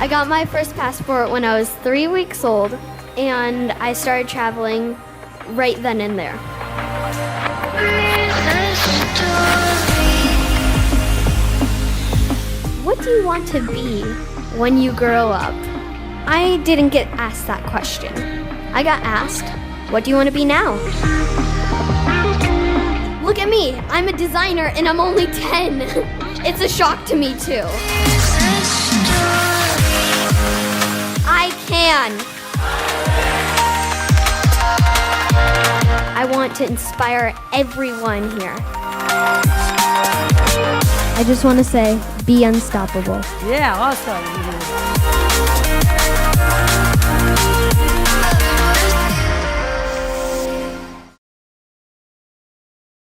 I got my first passport when I was 3 weeks old, and I started traveling right then and there. What do you want to be when you grow up? I didn't get asked that question. I got asked, what do you want to be now? Look at me, I'm a designer and I'm only 10. It's a shock to me too. I can. I want to inspire everyone here. I just want to say, be unstoppable. Yeah, awesome.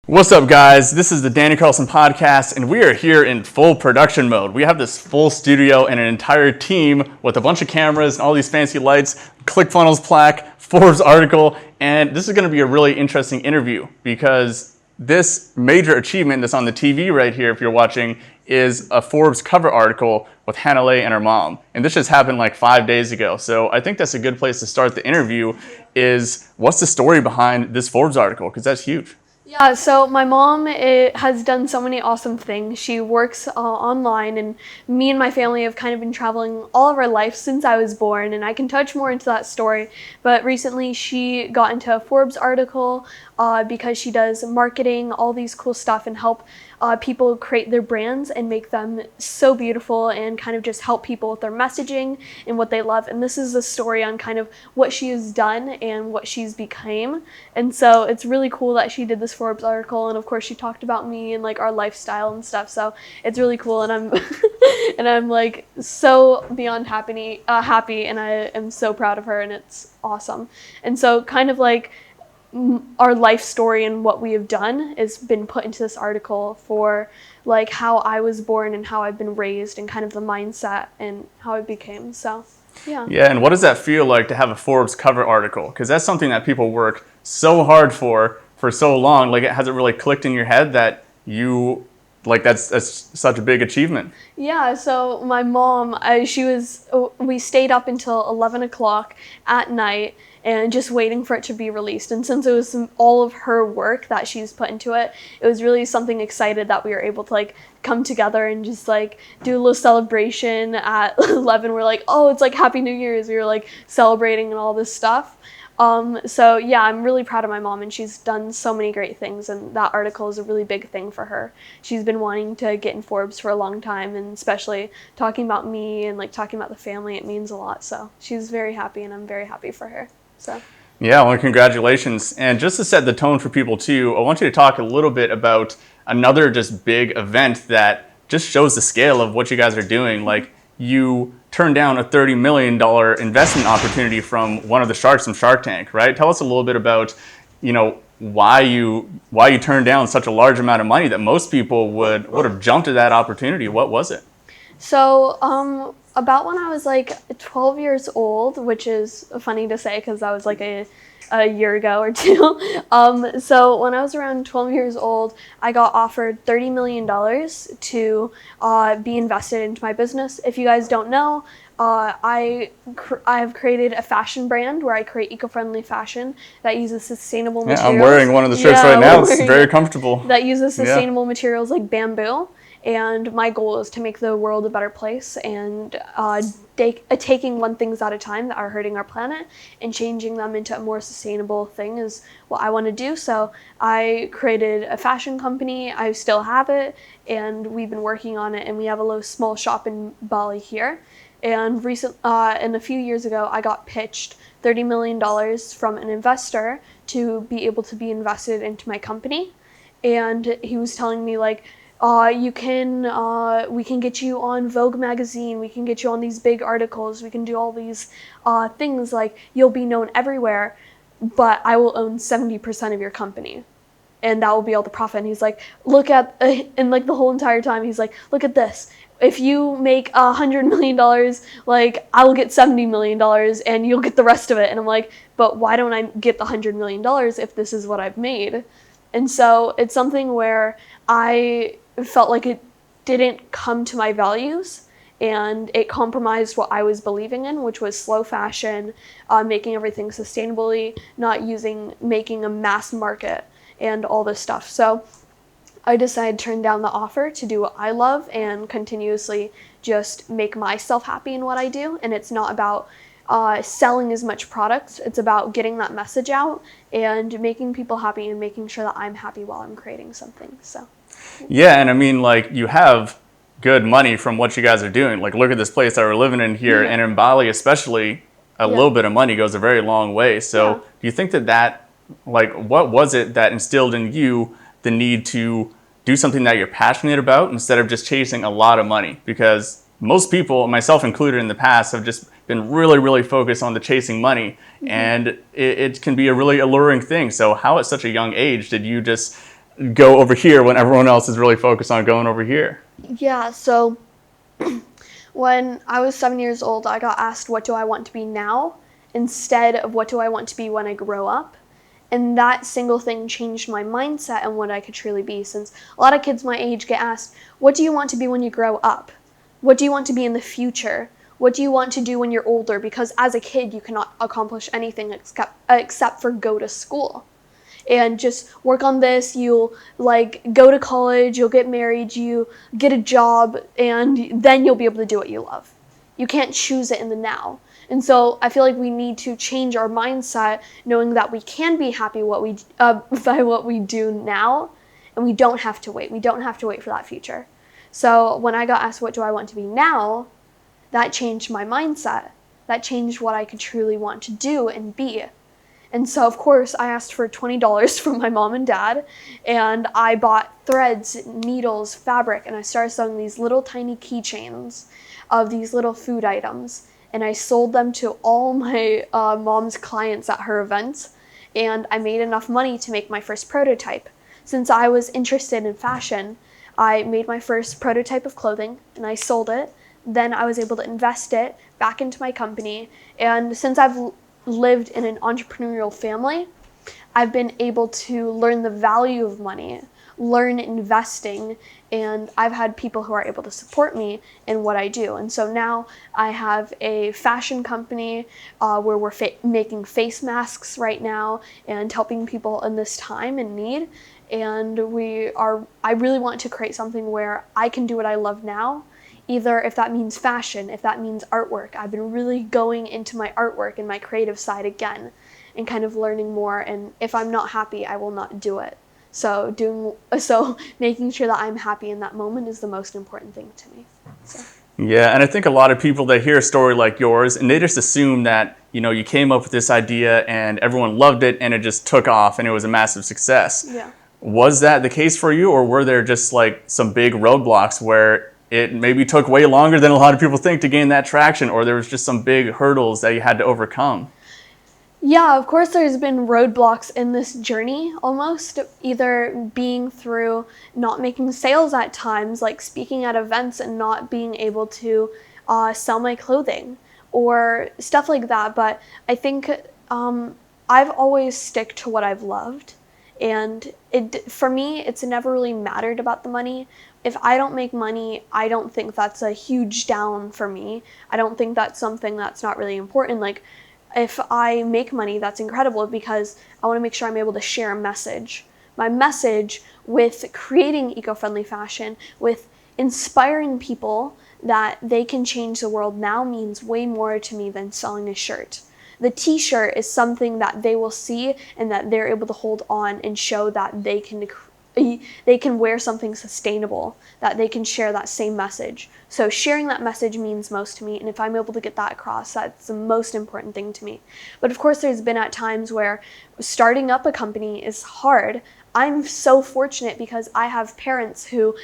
What's up, guys? This is the Danny Carlson Podcast, and we are here in full production mode. We have this full studio and an entire team with a bunch of cameras and all these fancy lights, ClickFunnels plaque, Forbes article, and this is going to be a really interesting interview because this major achievement that's on the TV right here, if you're watching, is a Forbes cover article with Hanalei and her mom. And this just happened like 5 days ago. So I think that's a good place to start the interview is what's the story behind this Forbes article? Because that's huge. Yeah, so my mom has done so many awesome things. She works online, and me and my family have kind of been traveling all of our life since I was born, and I can touch more into that story. But recently she got into a Forbes article because she does marketing, all these cool stuff, and help people create their brands and make them so beautiful and kind of just help people with their messaging and what they love. And this is a story on kind of what she has done and what she's became. And so it's really cool that she did this Forbes article, and of course she talked about me and like our lifestyle and stuff. So it's really cool, and I'm and I'm like so beyond happy, and I am so proud of her, and it's awesome. And so kind of like our life story and what we have done has been put into this article for like how I was born and how I've been raised and kind of the mindset and how I became. So yeah. And what does that feel like to have a Forbes cover article? Because that's something that people work so hard for so long. Like, has it really clicked in your head that you like that's such a big achievement? Yeah, so my mom, we stayed up until 11 o'clock at night and just waiting for it to be released. And since it was all of her work that she's put into it, it was really something excited that we were able to like come together and just like do a little celebration at 11. We're like, oh, it's like Happy New Year's. We were like celebrating and all this stuff. So yeah, I'm really proud of my mom, and she's done so many great things, and that article is a really big thing for her. She's been wanting to get in Forbes for a long time, and especially talking about me and like talking about the family, it means a lot. So she's very happy, and I'm very happy for her. So yeah, well, congratulations. And just to set the tone for people too, I want you to talk a little bit about another just big event that just shows the scale of what you guys are doing. Like, you turned down a $30 million investment opportunity from one of the sharks from Shark Tank, right? Tell us a little bit about, why you turned down such a large amount of money that most people would have jumped at that opportunity. What was it? So about when I was like 12 years old, which is funny to say because that was like a year ago or two. So when I was around 12 years old, I got offered $30 million to be invested into my business. If you guys don't know, I have created a fashion brand where I create eco-friendly fashion that uses sustainable materials. I'm wearing one of the shirts right now. It's very comfortable. That uses sustainable materials like bamboo. And my goal is to make the world a better place and taking one things at a time that are hurting our planet and changing them into a more sustainable thing is what I want to do. So I created a fashion company. I still have it, and we've been working on it, and we have a small shop in Bali here. And and a few years ago, I got pitched $30 million from an investor to be able to be invested into my company. And he was telling me like, we can get you on Vogue magazine, we can get you on these big articles, we can do all these things, like you'll be known everywhere, but I will own 70% of your company. And that will be all the profit. And he's like, look at, and like the whole entire time, he's like, look at this. If you make $100 million, like I will get $70 million and you'll get the rest of it. And I'm like, but why don't I get the $100 million if this is what I've made? And so it's something where I felt like it didn't come to my values, and it compromised what I was believing in, which was slow fashion, making everything sustainably, not making a mass market and all this stuff. So I decided to turn down the offer to do what I love and continuously just make myself happy in what I do. And it's not about selling as much products. It's about getting that message out and making people happy and making sure that I'm happy while I'm creating something. So Yeah, and I mean, like, you have good money from what you guys are doing. Like, look at this place that we're living in here, and in Bali especially, a little bit of money goes a very long way. So do you think that, like, what was it that instilled in you the need to do something that you're passionate about instead of just chasing a lot of money? Because most people, myself included in the past, have just been really, really focused on the chasing money, and it can be a really alluring thing. So how at such a young age did you just go over here when everyone else is really focused on going over here? Yeah, so when I was 7 years old, I got asked, what do I want to be now, instead of what do I want to be when I grow up. And that single thing changed my mindset and what I could truly be, since a lot of kids my age get asked, what do you want to be when you grow up? What do you want to be in the future? What do you want to do when you're older? Because as a kid, you cannot accomplish anything except for go to school and just work on this. You'll like go to college, you'll get married, you get a job, and then you'll be able to do what you love. You can't choose it in the now. And so I feel like we need to change our mindset, knowing that we can be happy by what we do now, and we don't have to wait. We don't have to wait for that future. So when I got asked, what do I want to be now? That changed my mindset. That changed what I could truly want to do and be. And so, of course, I asked for $20 from my mom and dad, and I bought threads, needles, fabric, and I started sewing these little tiny keychains of these little food items. And I sold them to all my mom's clients at her events, and I made enough money to make my first prototype. Since I was interested in fashion, I made my first prototype of clothing, and I sold it. Then I was able to invest it back into my company. And since I've lived in an entrepreneurial family, I've been able to learn the value of money, learn investing, and I've had people who are able to support me in what I do. And so now I have a fashion company where we're making face masks right now and helping people in this time in need. And I really want to create something where I can do what I love now, either if that means fashion, if that means artwork. I've been really going into my artwork and my creative side again and kind of learning more. And if I'm not happy, I will not do it. So making sure that I'm happy in that moment is the most important thing to me. So. Yeah, and I think a lot of people, they hear a story like yours and they just assume that, you came up with this idea and everyone loved it and it just took off and it was a massive success. Yeah. Was that the case for you, or were there just like some big roadblocks where it maybe took way longer than a lot of people think to gain that traction, or there was just some big hurdles that you had to overcome? Yeah, of course there's been roadblocks in this journey almost, either being through not making sales at times, like speaking at events and not being able to sell my clothing or stuff like that. But I think I've always stick to what I've loved. And for me, it's never really mattered about the money. If I don't make money, I don't think that's a huge down for me. I don't think that's something that's not really important. Like, if I make money, that's incredible because I want to make sure I'm able to share a message. My message with creating eco-friendly fashion, with inspiring people that they can change the world now, means way more to me than selling a shirt. The t-shirt is something that they will see and that they're able to hold on and show that they can wear something sustainable, that they can share that same message. So sharing that message means most to me, and if I'm able to get that across, that's the most important thing to me. But of course, there's been at times where starting up a company is hard. I'm so fortunate because I have parents who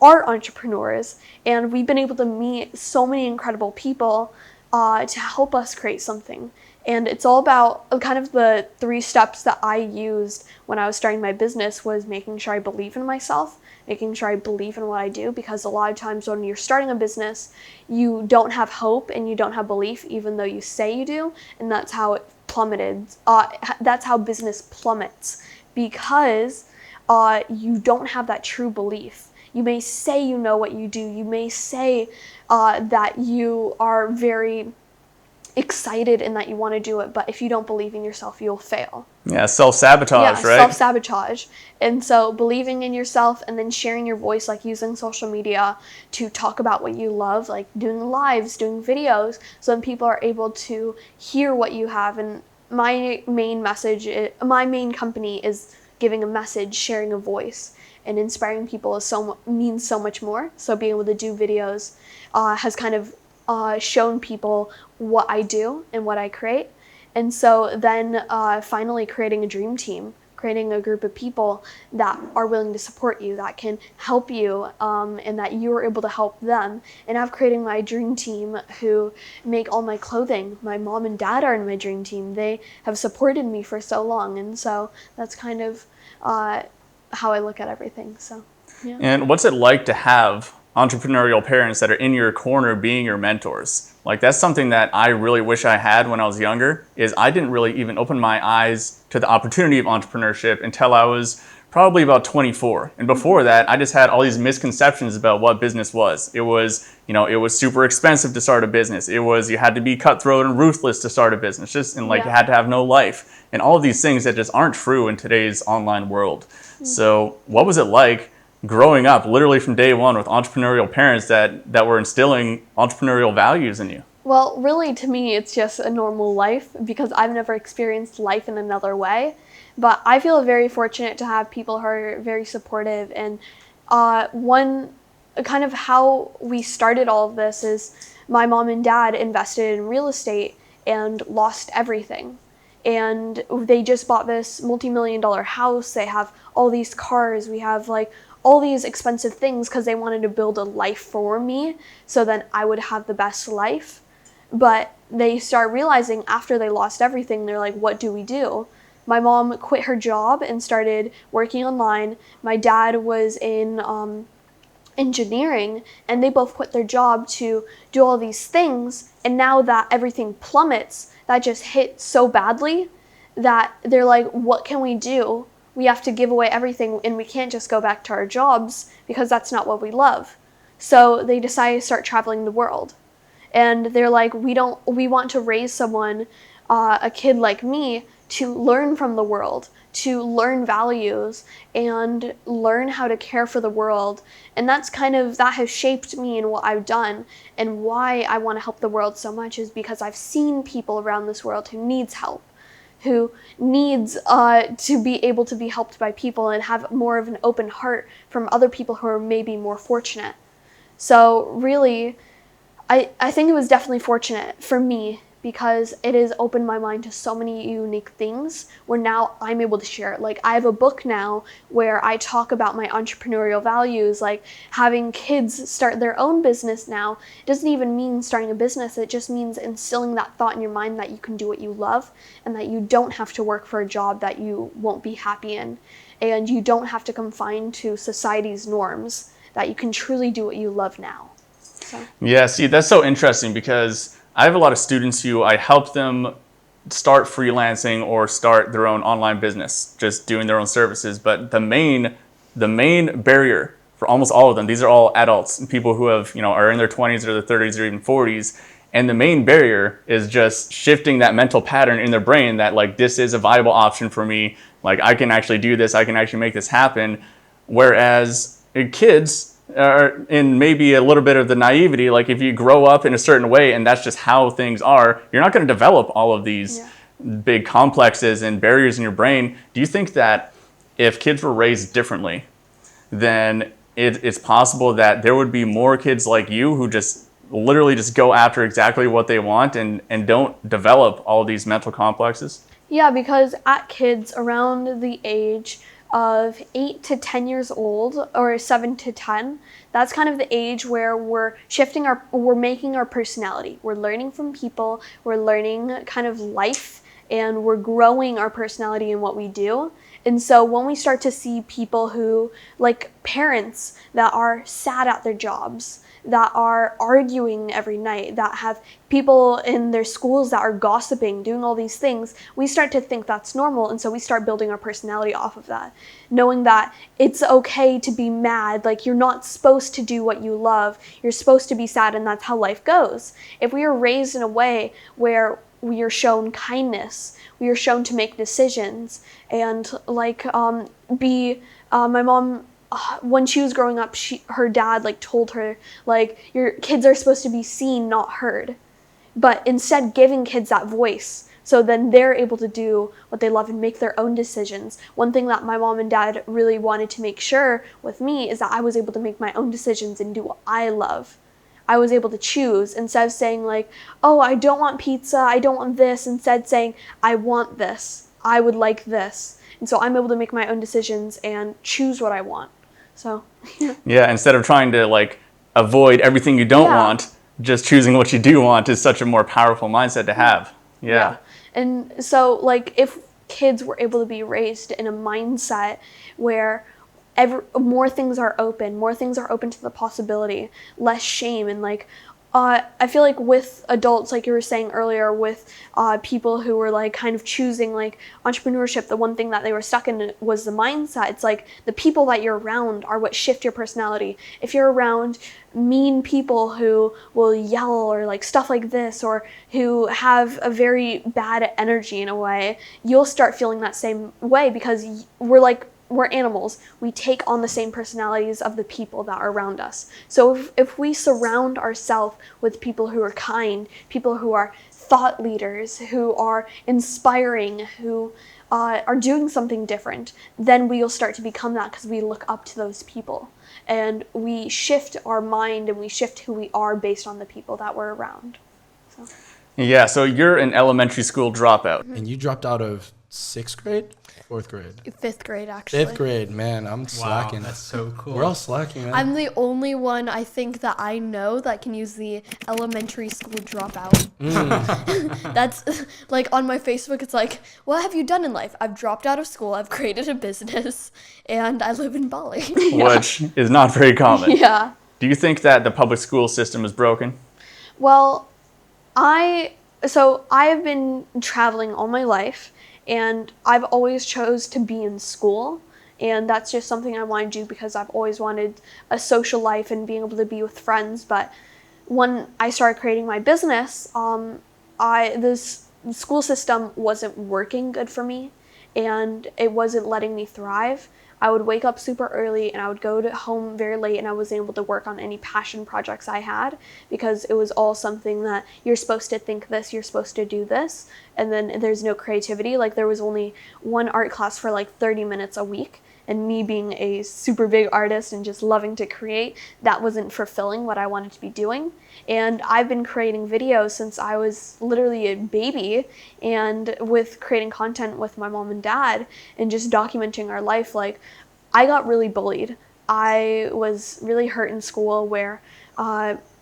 are entrepreneurs, and we've been able to meet so many incredible people to help us create something. And it's all about kind of the 3 steps that I used when I was starting my business was making sure I believe in myself, making sure I believe in what I do, because a lot of times when you're starting a business, you don't have hope and you don't have belief, even though you say you do. And that's how it plummeted. That's how business plummets, because you don't have that true belief. You may say you know what you do. You may say that you are very excited and that you want to do it, but if you don't believe in yourself, you'll fail. Yeah, self-sabotage, right? Self-sabotage. And so believing in yourself and then sharing your voice, like using social media to talk about what you love, like doing lives, doing videos, so then people are able to hear what you have. And my main company is giving a message, sharing a voice, and inspiring people means so much more. So being able to do videos has kind of shown people what I do and what I create. And so then finally creating a dream team, creating a group of people that are willing to support you, that can help you, and that you're able to help them. And I've created my dream team who make all my clothing. My mom and dad are in my dream team. They have supported me for so long. And so that's kind of how I look at everything. So, yeah. And what's it like to have entrepreneurial parents that are in your corner being your mentors? Like, that's something that I really wish I had when I was younger, is I didn't really even open my eyes to the opportunity of entrepreneurship until I was probably about 24. And before that, I just had all these misconceptions about what business was. It was, it was super expensive to start a business. It was, you had to be cutthroat and ruthless to start a business, you had to have no life, and all of these things that just aren't true in today's online world. So what was it like growing up literally from day one with entrepreneurial parents that were instilling entrepreneurial values in you? Well, really, to me, it's just a normal life because I've never experienced life in another way. But I feel very fortunate to have people who are very supportive. And one kind of how we started all of this is my mom and dad invested in real estate and lost everything. And they just bought this multi-million-dollar house. They have all these cars. We have all these expensive things because they wanted to build a life for me so then I would have the best life. But they start realizing after they lost everything, they're like, what do we do? My mom quit her job and started working online. My dad was in engineering, and they both quit their job to do all these things. And now that everything plummets, that just hit so badly that they're like, what can we do? We have to give away everything, and we can't just go back to our jobs because that's not what we love. So they decided to start traveling the world. And they're like, we want to raise someone, a kid like me, to learn from the world, to learn values and learn how to care for the world. And that has shaped me in what I've done, and why I want to help the world so much is because I've seen people around this world who needs help, who needs to be able to be helped by people and have more of an open heart from other people who are maybe more fortunate. So really, I think it was definitely fortunate for me because it has opened my mind to so many unique things where now I'm able to share it. Like, I have a book now where I talk about my entrepreneurial values, like having kids start their own business now. It doesn't even mean starting a business. It just means instilling that thought in your mind that you can do what you love and that you don't have to work for a job that you won't be happy in. And you don't have to confine to society's norms, that you can truly do what you love now. So. Yeah, see, that's so interesting because I have a lot of students who I help them start freelancing or start their own online business, just doing their own services. But the main barrier for almost all of them, these are all adults, people who have, are in their 20s or their 30s or even 40s. And the main barrier is just shifting that mental pattern in their brain that this is a viable option for me. I can actually do this. I can actually make this happen. Whereas kids are in maybe a little bit of the naivety, if you grow up in a certain way and that's just how things are, you're not going to develop all of these big complexes and barriers in your brain. Do you think that if kids were raised differently, then it's possible that there would be more kids like you who just literally just go after exactly what they want and don't develop all these mental complexes? Yeah, because at kids around the age of 8 to 10 years old, or 7 to 10, that's kind of the age where we're making our personality. We're learning from people, we're learning kind of life, and we're growing our personality in what we do. And so when we start to see people who, like parents that are sad at their jobs, that are arguing every night, that have people in their schools that are gossiping, doing all these things, we start to think that's normal. And so we start building our personality off of that, knowing that it's okay to be mad. Like, you're not supposed to do what you love. You're supposed to be sad, and that's how life goes. If we are raised in a way where we are shown kindness, we are shown to make decisions, and like my mom, when she was growing up, her dad like told her, like, your kids are supposed to be seen, not heard, but instead giving kids that voice, so then they're able to do what they love and make their own decisions. One thing that my mom and dad really wanted to make sure with me is that I was able to make my own decisions and do what I love. I was able to choose, instead of saying like, oh, I don't want pizza, I don't want this, instead saying, I want this, I would like this. And so I'm able to make my own decisions and choose what I want. So, yeah, instead of trying to like avoid everything you don't want, just choosing what you do want is such a more powerful mindset to have. Yeah. And so like if kids were able to be raised in a mindset where more things are open to the possibility, less shame, and like I feel like with adults, like you were saying earlier, with people who were like kind of choosing like entrepreneurship, the one thing that they were stuck in was the mindset. It's like the people that you're around are what shift your personality. If you're around mean people who will yell or like stuff like this, or who have a very bad energy in a way, you'll start feeling that same way, because we're animals. We take on the same personalities of the people that are around us. So if we surround ourselves with people who are kind, people who are thought leaders, who are inspiring, who are doing something different, then we'll start to become that, because we look up to those people. And we shift our mind and we shift who we are based on the people that we're around. So. Yeah, so you're an elementary school dropout. And you dropped out of 6th grade? 4th grade? 5th grade, actually. 5th grade, man, I'm slacking. Wow, that's so cool. We're all slacking, man. I'm the only one, I think, that I know that can use the elementary school dropout. That's, like, on my Facebook, it's like, what have you done in life? I've dropped out of school, I've created a business, and I live in Bali. Which is not very common. Yeah. Do you think that the public school system is broken? Well, I have been traveling all my life, and I've always chose to be in school, and that's just something I want to do because I've always wanted a social life and being able to be with friends. But when I started creating my business, this school system wasn't working good for me, and it wasn't letting me thrive. I would wake up super early and I would go home very late, and I wasn't able to work on any passion projects I had, because it was all something that you're supposed to think this, you're supposed to do this, and then there's no creativity. Like, there was only one art class for like 30 minutes a week, and me being a super big artist and just loving to create, that wasn't fulfilling what I wanted to be doing. And I've been creating videos since I was literally a baby, and with creating content with my mom and dad and just documenting our life. Like, I got really bullied. I was really hurt in school, where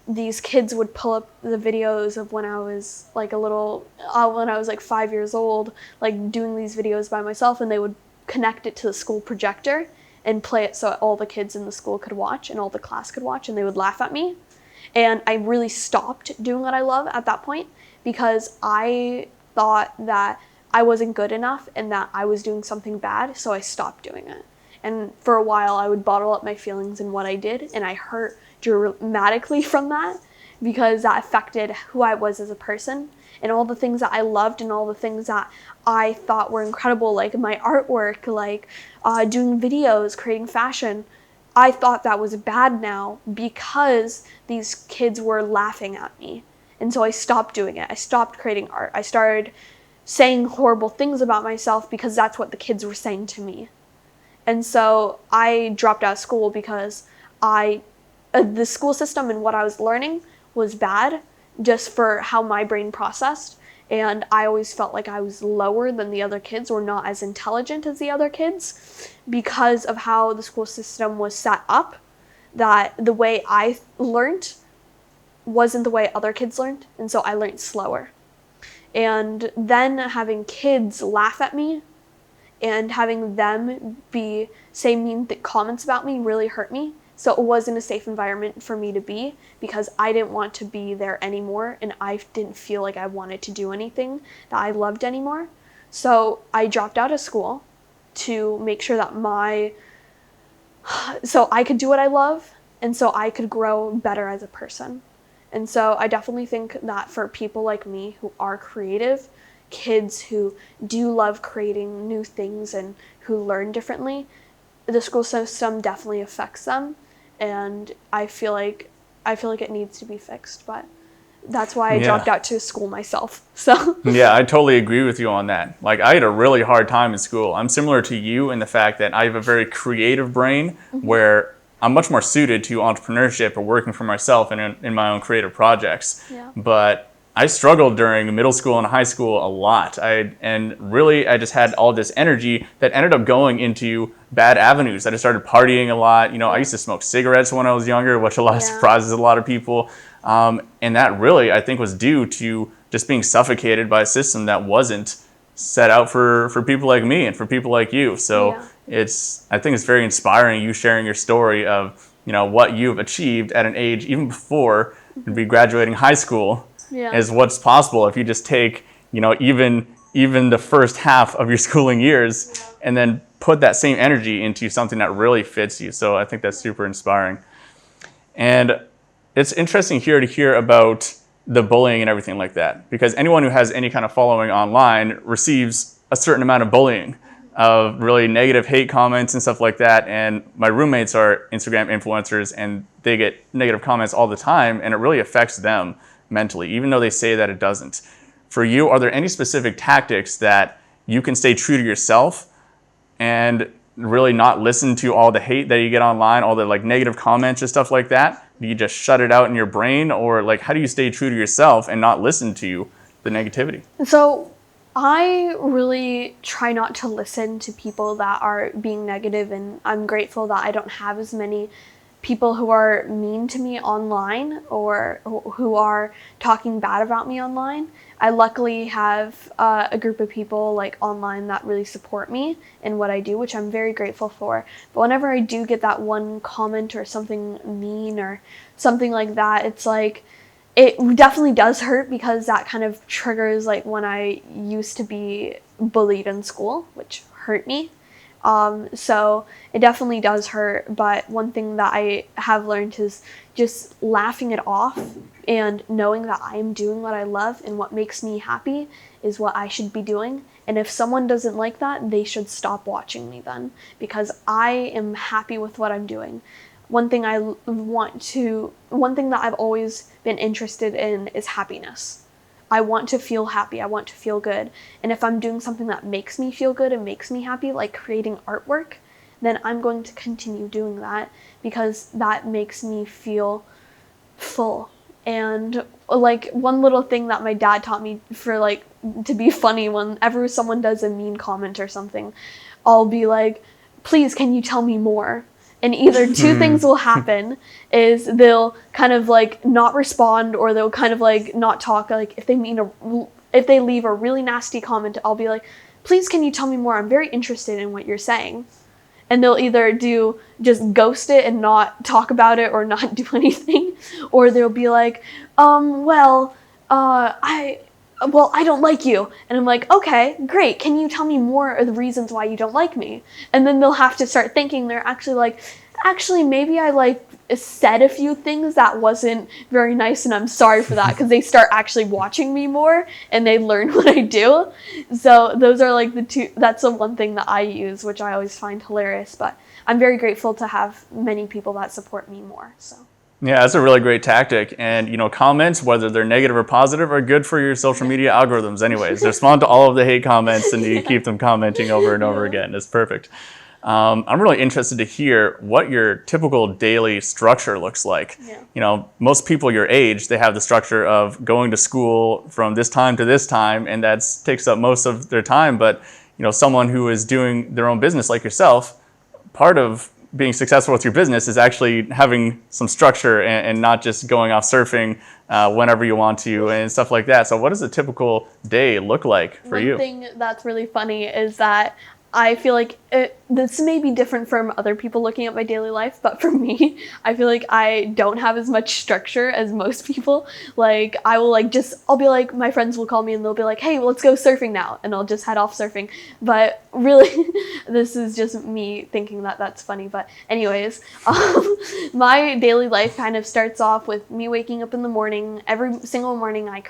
these kids would pull up the videos of when I was like when I was like 5 years old, like doing these videos by myself, and they would connect it to the school projector and play it so all the kids in the school could watch and all the class could watch, and they would laugh at me. And I really stopped doing what I love at that point, because I thought that I wasn't good enough and that I was doing something bad, so I stopped doing it. And for a while I would bottle up my feelings in what I did, and I hurt dramatically from that, because that affected who I was as a person and all the things that I loved and all the things that I thought were incredible, like my artwork, like doing videos, creating fashion. I thought that was bad now because these kids were laughing at me. And so I stopped doing it. I stopped creating art. I started saying horrible things about myself because that's what the kids were saying to me. And so I dropped out of school because the school system and what I was learning was bad, just for how my brain processed. And I always felt like I was lower than the other kids, or not as intelligent as the other kids, because of how the school system was set up, that the way I learned wasn't the way other kids learned. And so I learned slower. And then having kids laugh at me and having them say mean comments about me really hurt me. So it wasn't a safe environment for me to be because I didn't want to be there anymore, and I didn't feel like I wanted to do anything that I loved anymore. So I dropped out of school to make sure that so I could do what I love, and so I could grow better as a person. And so I definitely think that for people like me who are creative, kids who do love creating new things and who learn differently, the school system definitely affects them, and I feel like it needs to be fixed, but that's why I dropped out to school myself. So Yeah, I totally agree with you on that. Like, I had a really hard time in school. I'm similar to you in the fact that I have a very creative brain where I'm much more suited to entrepreneurship or working for myself and in my own creative projects. Yeah. But I struggled during middle school and high school a lot. I just had all this energy that ended up going into bad avenues. I just started partying a lot. I used to smoke cigarettes when I was younger, which surprises a lot of people. And that really, I think, was due to just being suffocated by a system that wasn't set out for people like me and for people like you. So I think it's very inspiring, you sharing your story of, what you've achieved at an age even before you'd be graduating high school is what's possible if you just take, even the first half of your schooling years and then put that same energy into something that really fits you. So I think that's super inspiring. And it's interesting here to hear about the bullying and everything like that, because anyone who has any kind of following online receives a certain amount of bullying, of really negative hate comments and stuff like that. And my roommates are Instagram influencers, and they get negative comments all the time, and it really affects them mentally, even though they say that it doesn't. For you, are there any specific tactics that you can stay true to yourself and really not listen to all the hate that you get online, all the negative comments and stuff like that? Do you just shut it out in your brain, or how do you stay true to yourself and not listen to the negativity? So I really try not to listen to people that are being negative, and I'm grateful that I don't have as many people who are mean to me online or who are talking bad about me online. I luckily have a group of people online that really support me in what I do, which I'm very grateful for. But whenever I do get that one comment or something mean or something like that, it's it definitely does hurt, because that kind of triggers when I used to be bullied in school, which hurt me. So it definitely does hurt, but one thing that I have learned is just laughing it off and knowing that I am doing what I love and what makes me happy is what I should be doing. And if someone doesn't like that, they should stop watching me then, because I am happy with what I'm doing. One thing that I've always been interested in is happiness. I want to feel happy. I want to feel good. And if I'm doing something that makes me feel good and makes me happy, like creating artwork, then I'm going to continue doing that, because that makes me feel full. And one little thing that my dad taught me to be funny, whenever someone does a mean comment or something, I'll be like, please, can you tell me more? And either two things will happen, is they'll kind of not respond, or they'll kind of not talk. If they leave a really nasty comment, I'll be like, please, can you tell me more? I'm very interested in what you're saying. And they'll either just ghost it and not talk about it or not do anything, or they'll be like, I don't like you. And I'm like, okay, great. Can you tell me more of the reasons why you don't like me? And then they'll have to start thinking, they're actually maybe I said a few things that wasn't very nice, and I'm sorry for that, because they start actually watching me more and they learn what I do. So those are the two, that's the one thing that I use, which I always find hilarious, but I'm very grateful to have many people that support me more, so. Yeah, that's a really great tactic. And, comments, whether they're negative or positive, are good for your social media algorithms anyways. Respond to all of the hate comments, and you keep them commenting over and over again. It's perfect. I'm really interested to hear what your typical daily structure looks like. Yeah. Most people your age, they have the structure of going to school from this time to this time, and that takes up most of their time. But, someone who is doing their own business like yourself, part of being successful with your business is actually having some structure and not just going off surfing whenever you want to and stuff like that. So what does a typical day look like for you? One thing that's really funny is that I feel like this may be different from other people looking at my daily life, but for me, I feel like I don't have as much structure as most people. Like, I will I'll be like, my friends will call me and they'll be like, hey, let's go surfing now. And I'll just head off surfing. But really, this is just me thinking that that's funny. But anyways, my daily life kind of starts off with me waking up in the morning. Every single morning I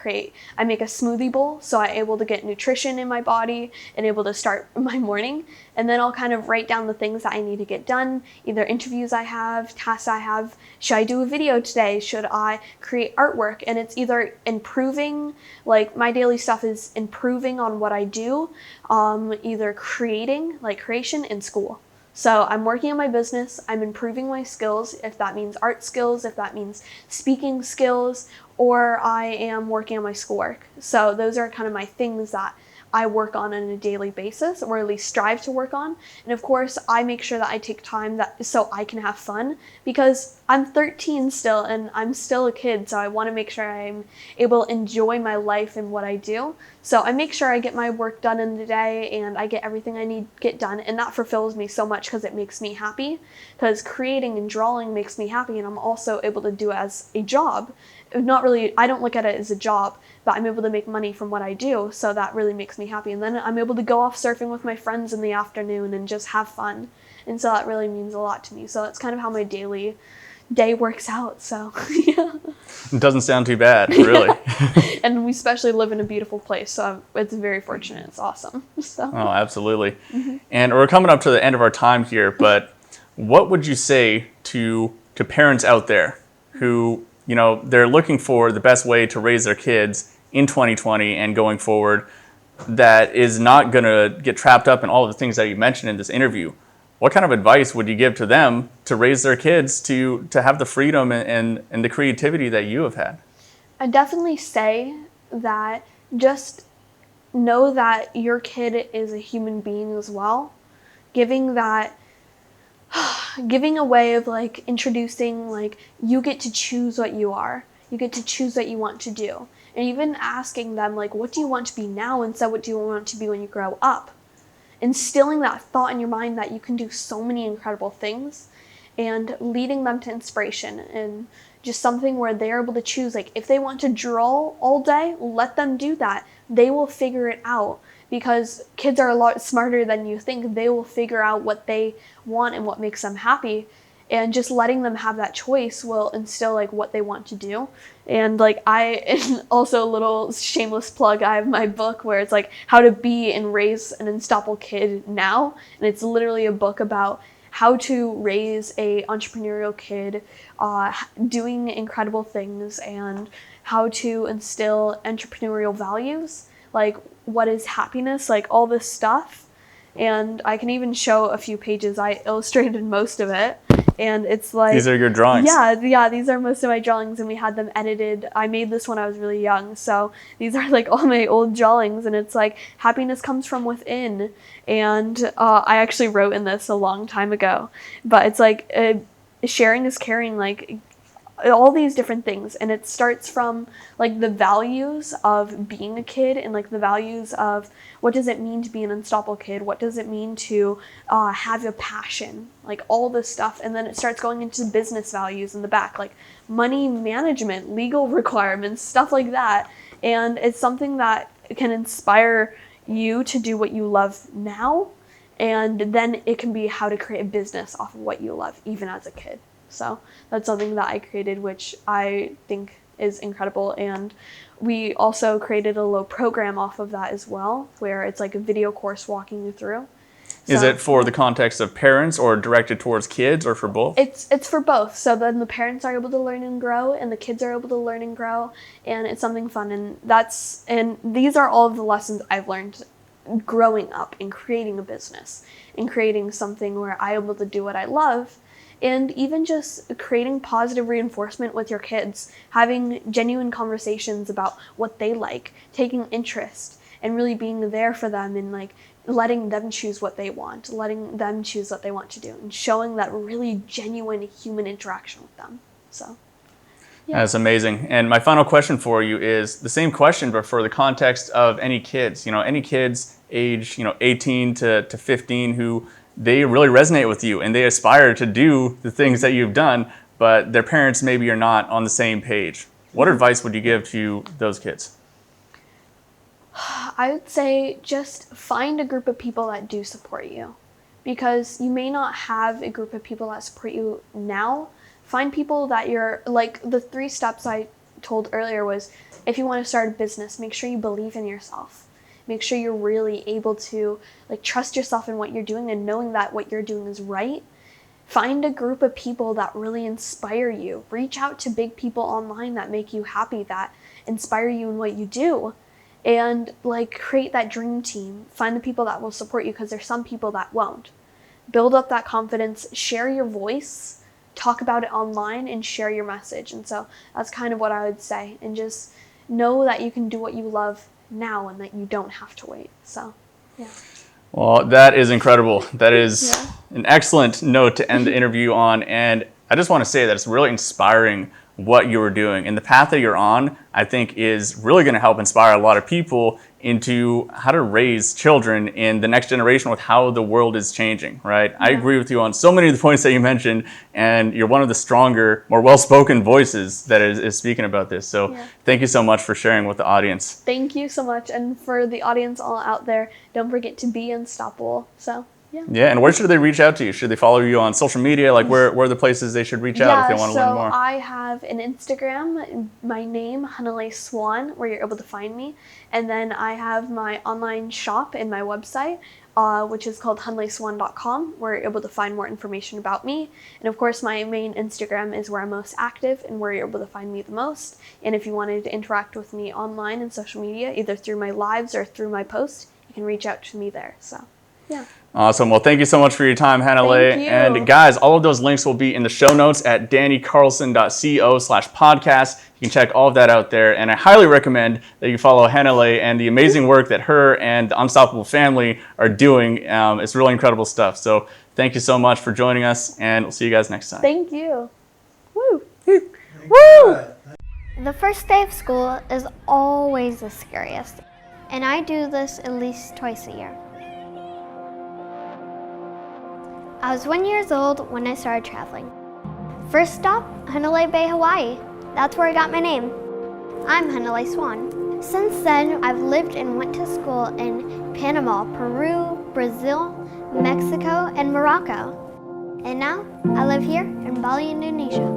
make a smoothie bowl, so I'm able to get nutrition in my body and able to start my morning. And then I'll kind of write down the things that I need to get done, either interviews I have, tasks I have. Should I do a video today? Should I create artwork? And it's either improving, like my daily stuff is improving on what I do, either creating, like creation in school. So I'm working on my business, I'm improving my skills, if that means art skills, if that means speaking skills, or I am working on my schoolwork. So those are kind of my things that I work on a daily basis, or at least strive to work on. And of course, I make sure that I take time so I can have fun, because I'm 13 still and I'm still a kid, so I want to make sure I'm able to enjoy my life and what I do. So I make sure I get my work done in the day and I get everything I need to get done, and that fulfills me so much because it makes me happy, because creating and drawing makes me happy, and I'm also able to do it as a job. Not really, I don't look at it as a job, but I'm able to make money from what I do, so that really makes me happy. And then I'm able to go off surfing with my friends in the afternoon and just have fun. And so that really means a lot to me. So that's kind of how my daily day works out. So yeah. It doesn't sound too bad, really. And we especially live in a beautiful place, so it's very fortunate. It's awesome. So. Oh, absolutely. And we're coming up to the end of our time here, but what would you say to parents out there who, you know, they're looking for the best way to raise their kids in 2020 and going forward, that is not going to get trapped up in all of the things that you mentioned in this interview? What kind of advice would you give to them to raise their kids to have the freedom and the creativity that you have had? I definitely say that just know that your kid is a human being as well. Giving a way of like introducing, like, you get to choose what you are. You get to choose what you want to do. And even asking them, like, what do you want to be now instead of what do you want to be when you grow up? Instilling that thought in your mind that you can do so many incredible things, and leading them to inspiration and just something where they're able to choose. Like, if they want to draw all day, let them do that. They will figure it out, because kids are a lot smarter than you think. They will figure out what they want and what makes them happy. And just letting them have that choice will instill like what they want to do. And like and also a little shameless plug, I have my book where it's like how to be and raise an unstoppable kid now. And it's literally a book about how to raise a entrepreneurial kid, doing incredible things, and how to instill entrepreneurial values, like what is happiness, like all this stuff. And I can even show a few pages. I illustrated most of it. And it's like... These are your drawings? Yeah, these are most of my drawings, and we had them edited. I made this when I was really young, so these are like all my old drawings, and it's like happiness comes from within. And I actually wrote in this a long time ago, but it's like sharing is caring, like all these different things. And it starts from like the values of being a kid, and like the values of what does it mean to be an unstoppable kid, what does it mean to have a passion, like all this stuff. And then it starts going into business values in the back, like money management, legal requirements, stuff like that. And it's something that can inspire you to do what you love now, and then it can be how to create a business off of what you love even as a kid. So that's something that I created, which I think is incredible. And we also created a little program off of that as well, where it's like a video course walking you through. Is it for the context of parents, or directed towards kids, or for both? It's for both. So then the parents are able to learn and grow, and the kids are able to learn and grow, and it's something fun. And these are all of the lessons I've learned growing up and creating a business and creating something where I'm able to do what I love. And even just creating positive reinforcement with your kids, having genuine conversations about what they like, taking interest, and really being there for them, and like letting them choose what they want, letting them choose what they want to do, and showing that really genuine human interaction with them. So, yeah. That's amazing. And my final question for you is the same question, but for the context of any kids. You know, any kids age 18 to 15 who they really resonate with you and they aspire to do the things that you've done, but their parents maybe are not on the same page. What advice would you give to those kids? I would say just find a group of people that do support you, because you may not have a group of people that support you now. Find people that you're, like the 3 steps I told earlier was, if you want to start a business, make sure you believe in yourself. Make sure you're really able to like trust yourself in what you're doing and knowing that what you're doing is right. Find a group of people that really inspire you. Reach out to big people online that make you happy, that inspire you in what you do. And like create that dream team. Find the people that will support you, because there's some people that won't. Build up that confidence, share your voice, talk about it online, and share your message. And so that's kind of what I would say. And just know that you can do what you love now and that you don't have to wait. So, yeah. Well, that is incredible. That is an excellent note to end the interview on. And I just want to say that it's really inspiring what you were doing. And the path that you're on, I think, is really going to help inspire a lot of people into how to raise children in the next generation with how the world is changing, right? Yeah. I agree with you on so many of the points that you mentioned, and you're one of the stronger, more well-spoken voices that is speaking about this. So thank you so much for sharing with the audience. Thank you so much. And for the audience all out there, don't forget to be unstoppable. So. Yeah, and where should they reach out to you? Should they follow you on social media? Like, where are the places they should reach out if they want to learn more? So I have an Instagram, my name, Hanalei Swan, where you're able to find me. And then I have my online shop and my website, which is called HanaleisSwan.com, where you're able to find more information about me. And of course, my main Instagram is where I'm most active and where you're able to find me the most. And if you wanted to interact with me online and social media, either through my lives or through my posts, you can reach out to me there. So, yeah. Awesome. Well, thank you so much for your time, Hanalei. Thank you. And guys, all of those links will be in the show notes at dannycarlson.co/podcast. You can check all of that out there. And I highly recommend that you follow Hanalei and the amazing work that her and the Unstoppable family are doing. It's really incredible stuff. So thank you so much for joining us, and we'll see you guys next time. Thank you. Woo. Woo! The first day of school is always the scariest. And I do this at least twice a year. I was 1 year old when I started traveling. First stop, Hanalei Bay, Hawaii. That's where I got my name. I'm Hanalei Swan. Since then, I've lived and went to school in Panama, Peru, Brazil, Mexico, and Morocco. And now, I live here in Bali, Indonesia.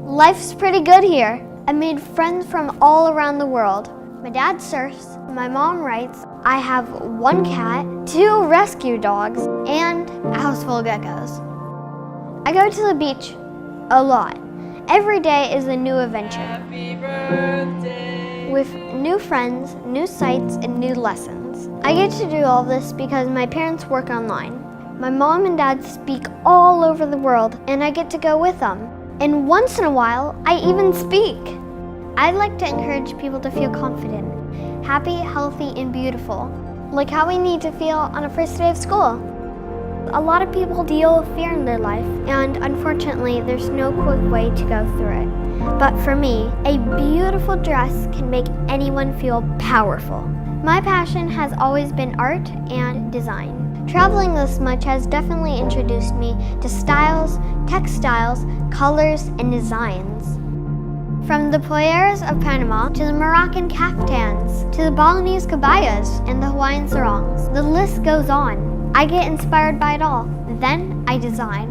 Life's pretty good here. I made friends from all around the world. My dad surfs, my mom writes, I have 1 cat, 2 rescue dogs, and a house full of geckos. I go to the beach a lot. Every day is a new adventure. Happy birthday. With new friends, new sights, and new lessons. I get to do all this because my parents work online. My mom and dad speak all over the world, and I get to go with them. And once in a while, I even speak. I'd like to encourage people to feel confident, happy, healthy, and beautiful, like how we need to feel on a first day of school. A lot of people deal with fear in their life, and unfortunately, there's no quick way to go through it. But for me, a beautiful dress can make anyone feel powerful. My passion has always been art and design. Traveling this much has definitely introduced me to styles, textiles, colors, and designs. From the poyeras of Panama to the Moroccan caftans to the Balinese kabayas and the Hawaiian sarongs, the list goes on. I get inspired by it all. Then I design.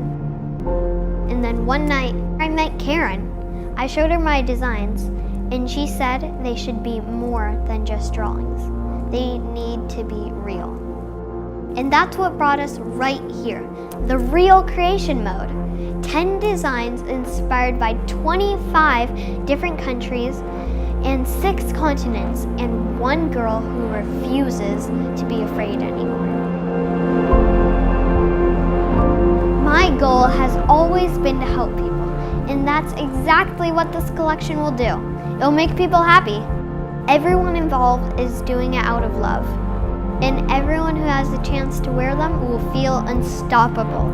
And then one night I met Karen. I showed her my designs, and she said they should be more than just drawings. They need to be real. And that's what brought us right here, the real creation mode. 10 designs inspired by 25 different countries and 6 continents, and 1 girl who refuses to be afraid anymore. My goal has always been to help people, and that's exactly what this collection will do. It'll make people happy. Everyone involved is doing it out of love, and everyone who has the chance to wear them will feel unstoppable.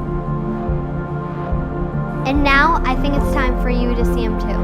And now I think it's time for you to see them too.